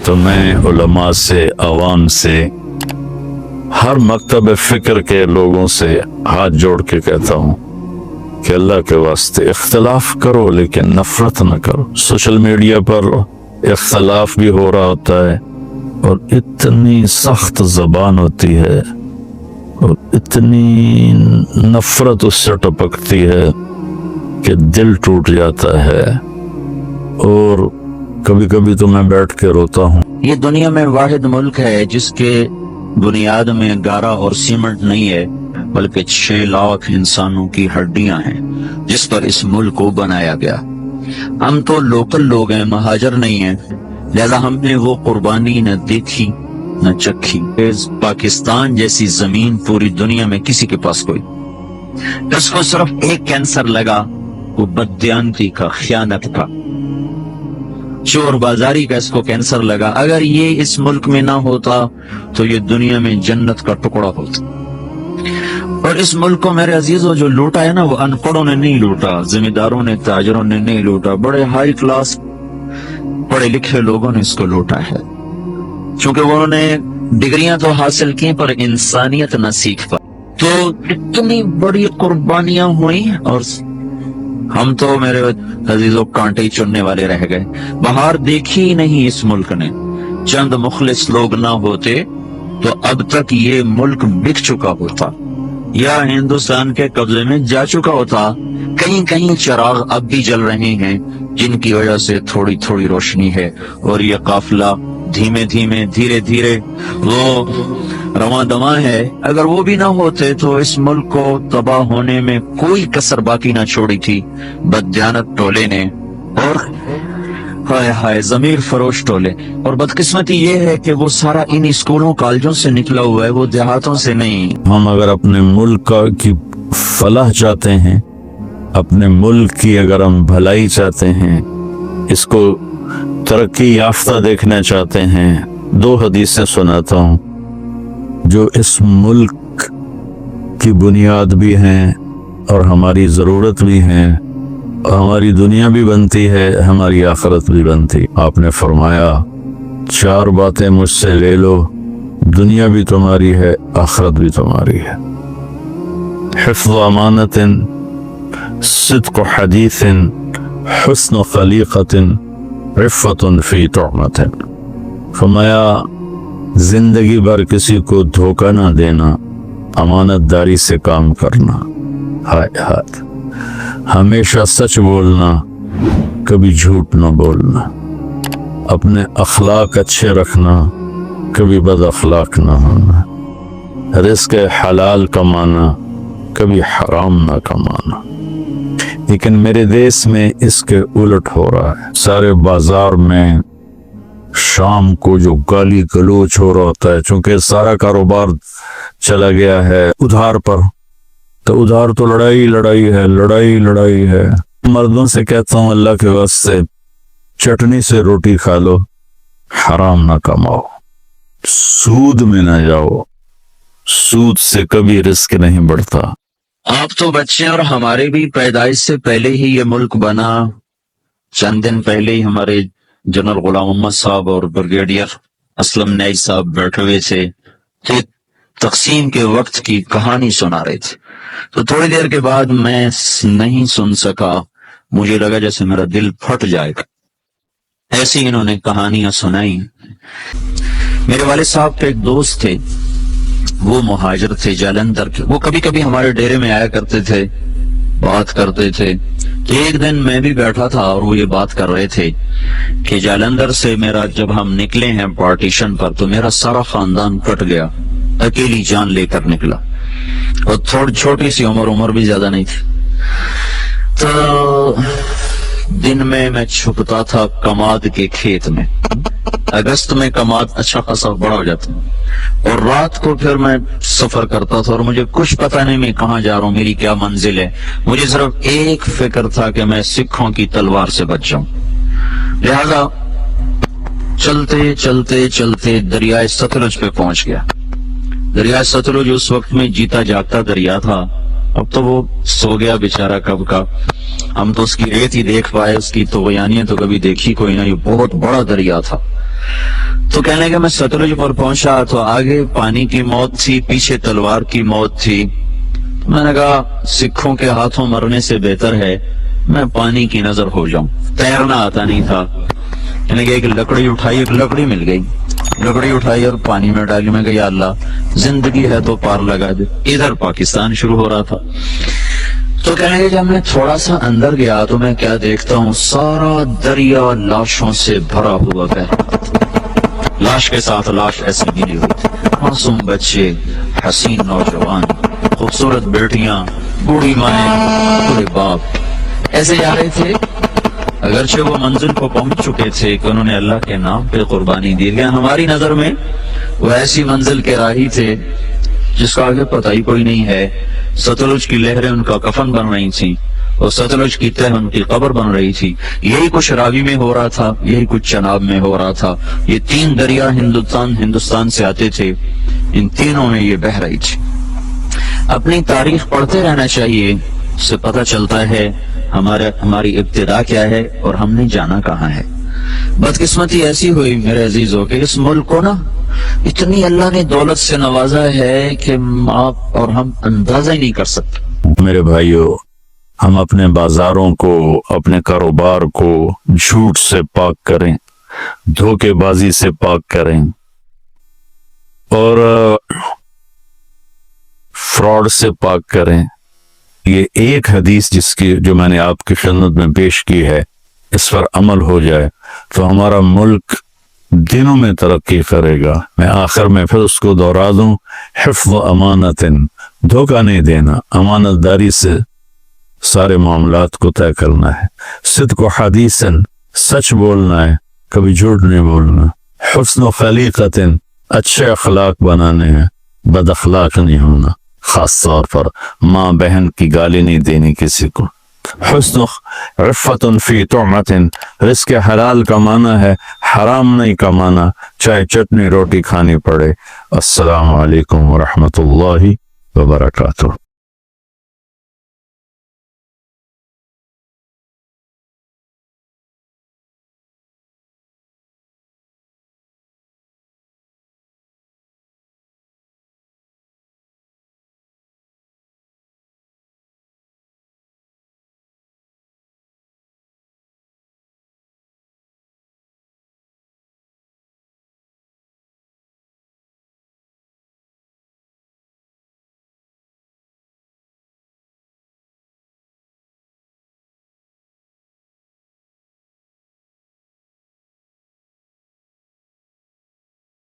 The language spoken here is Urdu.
تو میں علماء سے، عوام سے، ہر مکتب فکر کے لوگوں سے ہاتھ جوڑ کے کہتا ہوں کہ اللہ کے واسطے اختلاف کرو لیکن نفرت نہ کرو۔ سوشل میڈیا پر اختلاف بھی ہو رہا ہوتا ہے اور اتنی سخت زبان ہوتی ہے اور اتنی نفرت اس سے ٹپکتی ہے کہ دل ٹوٹ جاتا ہے، اور کبھی کبھی تو میں بیٹھ کے روتا ہوں۔ یہ دنیا میں واحد ملک ہے جس کے بنیاد میں گارا اور سیمنٹ نہیں ہے بلکہ 6 لاکھ انسانوں کی ہڈیاں ہیں جس پر اس ملک کو بنایا گیا۔ ہم تو لوکل لوگ ہیں، مہاجر نہیں ہیں، لہذا ہم نے وہ قربانی نہ دیکھی نہ چکھی۔ پاکستان جیسی زمین پوری دنیا میں کسی کے پاس کوئی، اس کو صرف ایک کینسر لگا، وہ بددیانتی کا، خیانت کا، چور بازاری کا اس کو کینسر لگا۔ اگر یہ اس ملک میں نہ ہوتا تو یہ دنیا میں جنت کا ٹکڑا ہوتا۔ اور اس ملک کو میرے عزیزوں جو لوٹا ہے نا، وہ ان پڑھوں نے نہیں لوٹا، ذمہ داروں نے، تاجروں نے نہیں لوٹا، بڑے ہائی کلاس پڑھے لکھے لوگوں نے اس کو لوٹا ہے، چونکہ انہوں نے ڈگریاں تو حاصل کی پر انسانیت نہ سیکھ پا۔ تو اتنی بڑی قربانیاں ہوئی اور ہم تو میرے عزیزوں کانٹے ہی چننے والے رہ گئے۔ بہار دیکھی نہیں اس ملک نے، چند مخلص لوگ نہ ہوتے تو اب تک یہ ملک بک چکا ہوتا یا ہندوستان کے قبضے میں جا چکا ہوتا۔ کہیں کہیں چراغ اب بھی جل رہے ہیں جن کی وجہ سے تھوڑی تھوڑی روشنی ہے، اور یہ قافلہ دھیمے دھیمے دھیرے دھیرے وہ رواں دواں ہے۔ اگر وہ بھی نہ ہوتے تو اس ملک کو تباہ ہونے میں کوئی کسر باقی نہ چھوڑی تھی بددیانت ٹولے نے، اور ہائے ہائے ضمیر فروش ٹولے۔ اور بدقسمتی یہ ہے کہ وہ سارا ان اسکولوں کالجوں سے نکلا ہوا ہے، وہ دیہاتوں سے نہیں۔ ہم اگر اپنے ملک کی فلاح چاہتے ہیں، اپنے ملک کی اگر ہم بھلائی چاہتے ہیں، اس کو ترقی یافتہ دیکھنا چاہتے ہیں، 2 حدیثیں سناتا ہوں جو اس ملک کی بنیاد بھی ہیں اور ہماری ضرورت بھی ہیں، اور ہماری دنیا بھی بنتی ہے، ہماری آخرت بھی بنتی۔ آپ نے فرمایا 4 باتیں مجھ سے لے لو، دنیا بھی تمہاری ہے، آخرت بھی تمہاری ہے۔ حفظ امانت، صدق حدیث، حسن خلیقت، عفت فی طعمت۔ فرمایا زندگی بھر کسی کو دھوکہ نہ دینا، امانت داری سے کام کرنا، ہائے ہاتھ، ہمیشہ سچ بولنا، کبھی جھوٹ نہ بولنا، اپنے اخلاق اچھے رکھنا، کبھی بد اخلاق نہ ہونا، رزق حلال کمانا، کبھی حرام نہ کمانا۔ لیکن میرے دیس میں اس کے الٹ ہو رہا ہے۔ سارے بازار میں شام کو جو گالی گلوچ ہو رہا ہوتا ہے، چونکہ سارا کاروبار چلا گیا ہے ادھار پر، تو ادھار تو لڑائی لڑائی ہے، لڑائی لڑائی ہے۔ مردوں سے کہتا ہوں اللہ کے واسطے چٹنی سے روٹی کھا لو، حرام نہ کماؤ، سود میں نہ جاؤ، سود سے کبھی رزق نہیں بڑھتا۔ آپ تو بچے، اور ہمارے بھی پیدائش سے پہلے ہی یہ ملک بنا۔ چند دن پہلے ہی ہمارے جنرل غلام محمد صاحب اور بریگیڈیئر اسلم نئی صاحب بیٹھے ہوئے تھے، تقسیم کے وقت کی کہانی سنا رہے تھے۔ تو تھوڑی دیر کے بعد میں نہیں سن سکا، مجھے لگا جیسے میرا دل پھٹ جائے گا۔ ایسی انہوں نے کہانیاں سنائی۔ میرے والد صاحب کے ایک دوست تھے، وہ مہاجر تھے جالندھر کے، وہ کبھی کبھی ہمارے ڈیرے میں آیا کرتے تھے، بات کرتے تھے۔ تو ایک دن میں بھی بیٹھا تھا اور وہ یہ بات کر رہے تھے کہ جالندھر سے جب ہم نکلے ہیں پارٹیشن پر تو میرا سارا خاندان کٹ گیا، اکیلی جان لے کر نکلا، اور تھوڑی چھوٹی سی عمر بھی زیادہ نہیں تھی۔ تو دن میں چھپتا تھا کماد کے کھیت میں، اگست میں کماد اچھا خاصا بڑا ہو جاتا ہے، اور رات کو پھر میں سفر کرتا تھا، اور مجھے کچھ پتہ نہیں میں کہاں جا رہا ہوں، میری کیا منزل ہے۔ مجھے صرف ایک فکر تھا کہ میں سکھوں کی تلوار سے بچ جاؤں۔ لہذا چلتے چلتے چلتے دریائے ستلج پہ پہنچ گیا۔ دریائے ستلج اس وقت میں جیتا جاگتا دریا تھا، اب تو وہ سو گیا بیچارہ کب کا۔ ہم تو اس کی ریت ہی دیکھ پائے، اس کی طغیانیت تو کبھی دیکھی کوئی نہیں، بہت بڑا دریا تھا۔ تو کہنے کہ میں ستلج پر پہنچا تو آگے پانی کی موت تھی، پیچھے تلوار کی موت تھی. میں نے کہا سکھوں کے ہاتھوں مرنے سے بہتر ہے میں پانی کی نظر ہو جاؤں. تیرنا آتا نہیں تھا. یعنی کہ ایک لکڑی اٹھائی، ایک لکڑی مل گئی، لکڑی اٹھائی اور پانی میں ڈالی. میں کہا یا اللہ زندگی ہے تو پار لگا دے. ادھر پاکستان شروع ہو رہا تھا. تو کہنے کہ جب میں تھوڑا سا اندر گیا تو میں کیا دیکھتا ہوں، سارا دریا لاشوں سے بھرا ہوا ہے. لاش کے ساتھ لاش ایسے گری ہوئی تھی. معصوم بچے، حسین نوجوان، خوبصورت بیٹیاں، بوڑھی مائیں، بوڑھے باپ ایسے جا رہے تھے. اگرچہ وہ منزل کو پہنچ چکے تھے کہ انہوں نے اللہ کے نام پہ قربانی دی، لیکن ہماری نظر میں وہ ایسی منزل کے راہی تھے جس کا آگے پتہ ہی کوئی نہیں ہے. ستلج کی لہریں ان کا کفن بن رہی تھیں اور ستلج کی تہ ان کی قبر بن رہی تھی. یہی کچھ راوی میں ہو رہا تھا، یہی کچھ چناب میں ہو رہا تھا. یہ تین دریا ہندوستان سے آتے تھے، ان تینوں میں یہ بہہ رہی تھی. اپنی تاریخ پڑھتے رہنا چاہیے، اس سے پتہ چلتا ہے ہماری ابتدا کیا ہے اور ہم نے جانا کہاں ہے. بدقسمتی ایسی ہوئی میرے عزیزوں کہ اس ملک کو نا اتنی اللہ نے دولت سے نوازا ہے کہ آپ اور ہم اندازہ ہی نہیں کر سکتے. میرے بھائیوں، ہم اپنے بازاروں کو، اپنے کاروبار کو جھوٹ سے پاک کریں، دھوکے بازی سے پاک کریں اور فراڈ سے پاک کریں. یہ ایک حدیث جو میں نے آپ کی خدمت میں پیش کی ہے، اس پر عمل ہو جائے تو ہمارا ملک دنوں میں ترقی کرے گا. میں آخر میں پھر اس کو دہرا دوں، حفظ امانت، دھوکہ نہیں دینا، امانت داری سے سارے معاملات کو طے کرنا ہے. صدق و حدیث، سچ بولنا ہے، کبھی جھوٹ نہیں بولنا. حسن و خلیقت، اچھے اخلاق بنانے ہیں، بد اخلاق نہیں ہونا. خاص طور پر ماں بہن کی گالی نہیں دینی کسی کو. حسن عفت فی طعمت، رزق حلال کمانا ہے، حرام نہیں کمانا، چاہے چٹنی روٹی کھانی پڑے. السلام علیکم ورحمۃ اللہ وبرکاتہ.